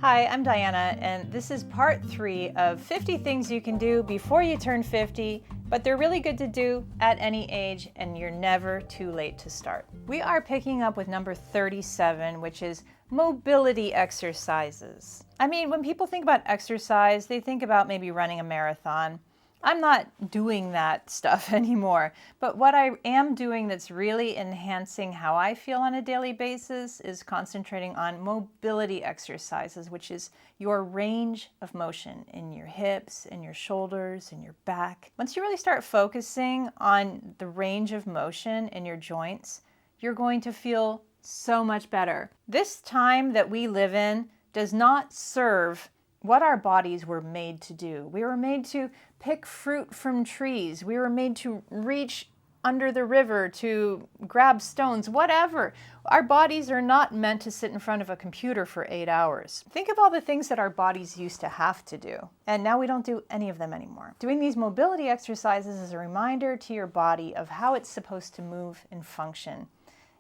Hi, I'm Diana, and this is part 3 of 50 things you can do before you turn 50, but they're really good to do at any age, and you're never too late to start. We are picking up with number 37, which is mobility exercises. I mean, when people think about exercise, they think about maybe running a marathon. I'm not doing that stuff anymore, but what I am doing that's really enhancing how I feel on a daily basis is concentrating on mobility exercises, which is your range of motion in your hips, in your shoulders, in your back. Once you really start focusing on the range of motion in your joints, you're going to feel so much better. This time that we live in does not serve what our bodies were made to do. We were made to pick fruit from trees. We were made to reach under the river, to grab stones, whatever. Our bodies are not meant to sit in front of a computer for 8 hours. Think of all the things that our bodies used to have to do, and now we don't do any of them anymore. Doing these mobility exercises is a reminder to your body of how it's supposed to move and function,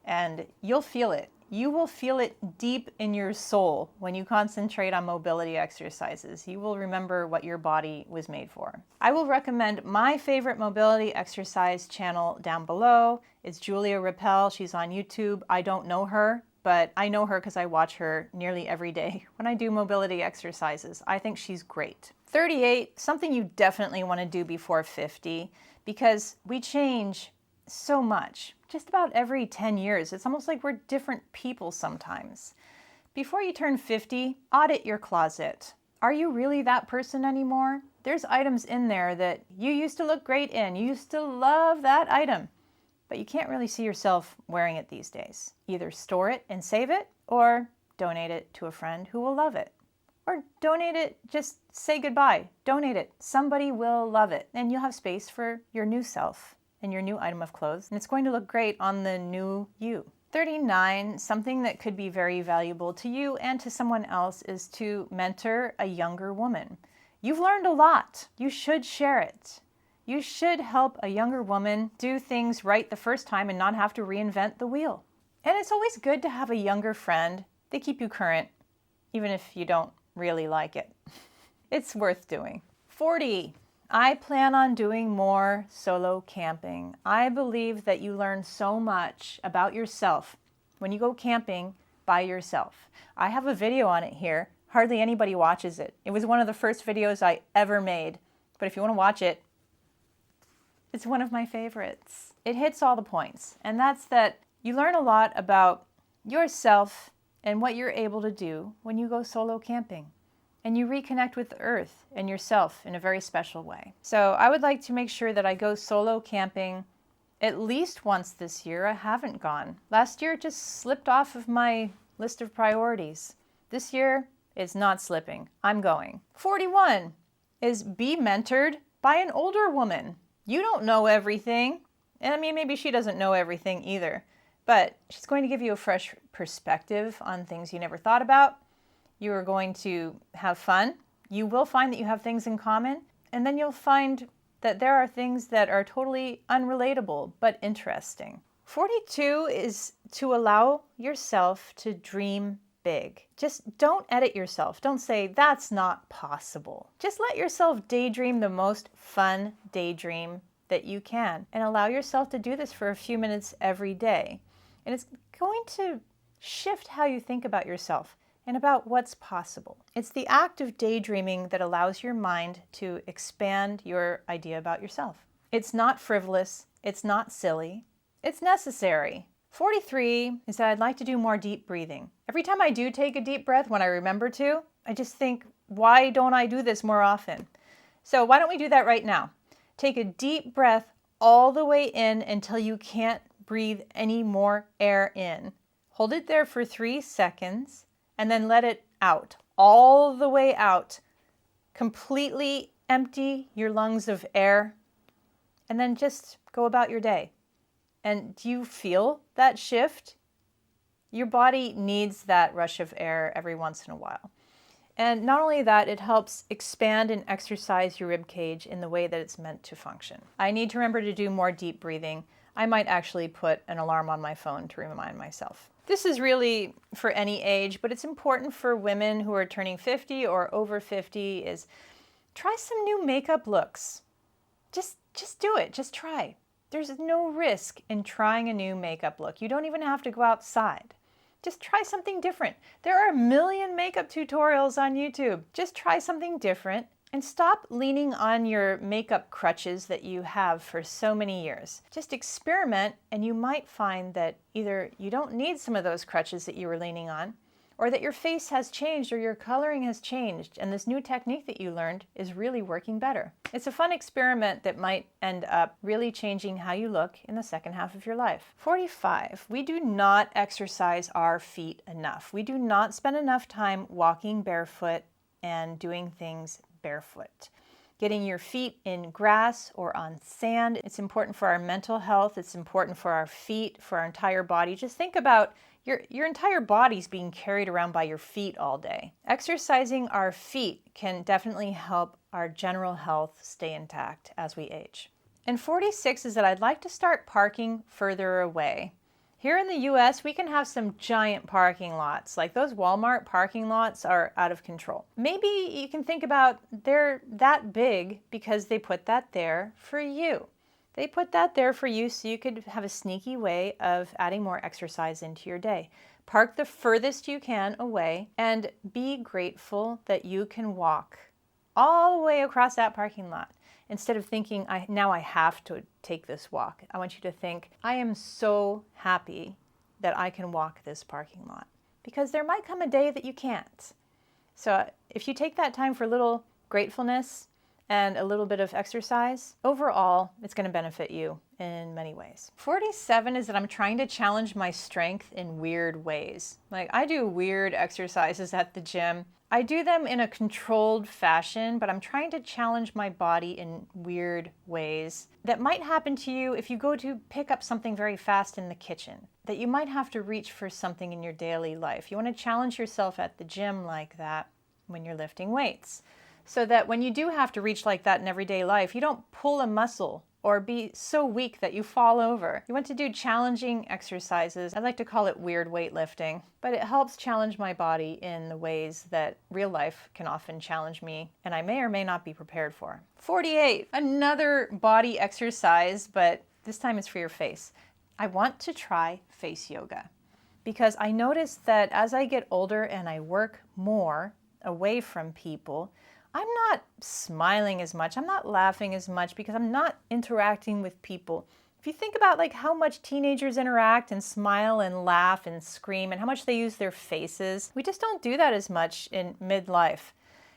and you'll feel it. You will feel it deep in your soul when you concentrate on mobility exercises. You will remember what your body was made for. I will recommend my favorite mobility exercise channel down below. It's Julia Rappel. She's on YouTube. I don't know her, but I know her because I watch her nearly every day when I do mobility exercises. I think she's great. 38, something you definitely want to do before 50, because we change so much. Just about every 10 years. It's almost like we're different people sometimes. Before you turn 50, audit your closet. Are you really that person anymore? There's items in there that you used to look great in. You used to love that item, but you can't really see yourself wearing it these days. Either store it and save it, or donate it to a friend who will love it. Or donate it, just say goodbye. Donate it. Somebody will love it, and you'll have space for your new self and your new item of clothes, and it's going to look great on the new you. 39, something that could be very valuable to you and to someone else is to mentor a younger woman. You've learned a lot. You should share it. You should help a younger woman do things right the first time and not have to reinvent the wheel. And it's always good to have a younger friend. They keep you current, even if you don't really like it. It's worth doing. 40. I plan on doing more solo camping. I believe that you learn so much about yourself when you go camping by yourself. I have a video on it here. Hardly anybody watches it. It was one of the first videos I ever made. But if you want to watch it, it's one of my favorites. It hits all the points. And that's that you learn a lot about yourself and what you're able to do when you go solo camping. And you reconnect with the earth and yourself in a very special way. So I would like to make sure that I go solo camping at least once this year. I haven't gone. Last year it just slipped off of my list of priorities. This year it's not slipping. I'm going. 41 is be mentored by an older woman. You don't know everything. And I mean, maybe she doesn't know everything either. But she's going to give you a fresh perspective on things you never thought about. You are going to have fun. You will find that you have things in common, and then you'll find that there are things that are totally unrelatable but interesting. 42 is to allow yourself to dream big. Just don't edit yourself. Don't say, that's not possible. Just let yourself daydream the most fun daydream that you can, and allow yourself to do this for a few minutes every day. And it's going to shift how you think about yourself and about what's possible. It's the act of daydreaming that allows your mind to expand your idea about yourself. It's not frivolous, it's not silly, it's necessary. 43 is that I'd like to do more deep breathing. Every time I do take a deep breath, when I remember to, I just think, why don't I do this more often? So why don't we do that right now? Take a deep breath all the way in until you can't breathe any more air in. Hold it there for 3 seconds. And then let it out, all the way out. Completely empty your lungs of air, and then just go about your day. And do you feel that shift? Your body needs that rush of air every once in a while. And not only that, it helps expand and exercise your rib cage in the way that it's meant to function. I need to remember to do more deep breathing. I might actually put an alarm on my phone to remind myself. This is really for any age, but it's important for women who are turning 50 or over 50 is try some new makeup looks. Just do it. Just try. There's no risk in trying a new makeup look. You don't even have to go outside. Just try something different. There are a million makeup tutorials on YouTube. Just try something different and stop leaning on your makeup crutches that you have for so many years. Just experiment and you might find that either you don't need some of those crutches that you were leaning on, or that your face has changed or your coloring has changed and this new technique that you learned is really working better. It's a fun experiment that might end up really changing how you look in the second half of your life. 45, we do not exercise our feet enough. We do not spend enough time walking barefoot and doing things barefoot. Getting your feet in grass or on sand. It's important for our mental health. It's important for our feet, for our entire body. Just think about your entire body's being carried around by your feet all day. Exercising our feet can definitely help our general health stay intact as we age. And 46 is that I'd like to start parking further away. Here in the US, we can have some giant parking lots. Like those Walmart parking lots are out of control. Maybe you can think about they're that big because they put that there for you. They put that there for you so you could have a sneaky way of adding more exercise into your day. Park the furthest you can away and be grateful that you can walk all the way across that parking lot. Instead of thinking, now I have to take this walk, I want you to think, I am so happy that I can walk this parking lot. Because there might come a day that you can't. So if you take that time for a little gratefulness and a little bit of exercise, overall, it's going to benefit you in many ways. 47 is that I'm trying to challenge my strength in weird ways. Like I do weird exercises at the gym. I do them in a controlled fashion, but I'm trying to challenge my body in weird ways that might happen to you if you go to pick up something very fast in the kitchen, that you might have to reach for something in your daily life. You want to challenge yourself at the gym like that when you're lifting weights, so that when you do have to reach like that in everyday life, you don't pull a muscle or be so weak that you fall over. You want to do challenging exercises. I like to call it weird weightlifting, but it helps challenge my body in the ways that real life can often challenge me, and I may or may not be prepared for. 48, another body exercise, but this time it's for your face. I want to try face yoga because I noticed that as I get older and I work more away from people, I'm not smiling as much, I'm not laughing as much because I'm not interacting with people. If you think about like how much teenagers interact and smile and laugh and scream and how much they use their faces, we just don't do that as much in midlife.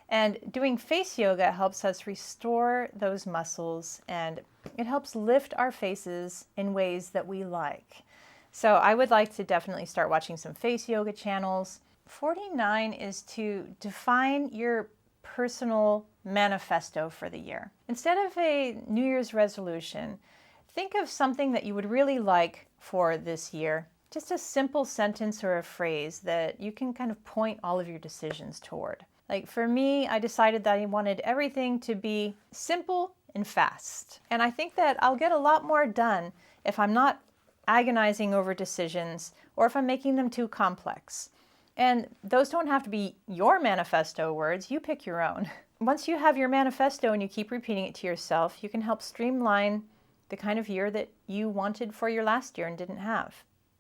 And doing face yoga helps us restore those muscles and it helps lift our faces in ways that we like. So I would like to definitely start watching some face yoga channels. 49 is to define your personal manifesto for the year. Instead of a New Year's resolution, think of something that you would really like for this year. Just a simple sentence or a phrase that you can kind of point all of your decisions toward. Like for me, I decided that I wanted everything to be simple and fast. And I think that I'll get a lot more done if I'm not agonizing over decisions or if I'm making them too complex. And those don't have to be your manifesto words, you pick your own. Once you have your manifesto and you keep repeating it to yourself, you can help streamline the kind of year that you wanted for your last year and didn't have.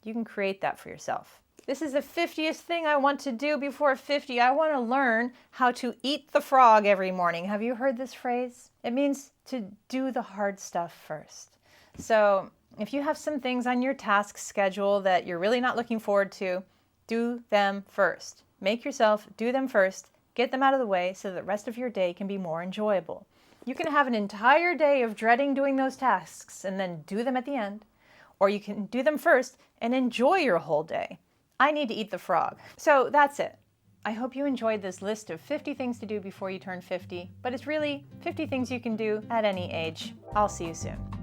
You can create that for yourself. This is the 50th thing I want to do before 50. I want to learn how to eat the frog every morning. Have you heard this phrase? It means to do the hard stuff first. So if you have some things on your task schedule that you're really not looking forward to, do them first. Make yourself do them first. Get them out of the way so that the rest of your day can be more enjoyable. You can have an entire day of dreading doing those tasks and then do them at the end. Or you can do them first and enjoy your whole day. I need to eat the frog. So that's it. I hope you enjoyed this list of 50 things to do before you turn 50, but it's really 50 things you can do at any age. I'll see you soon.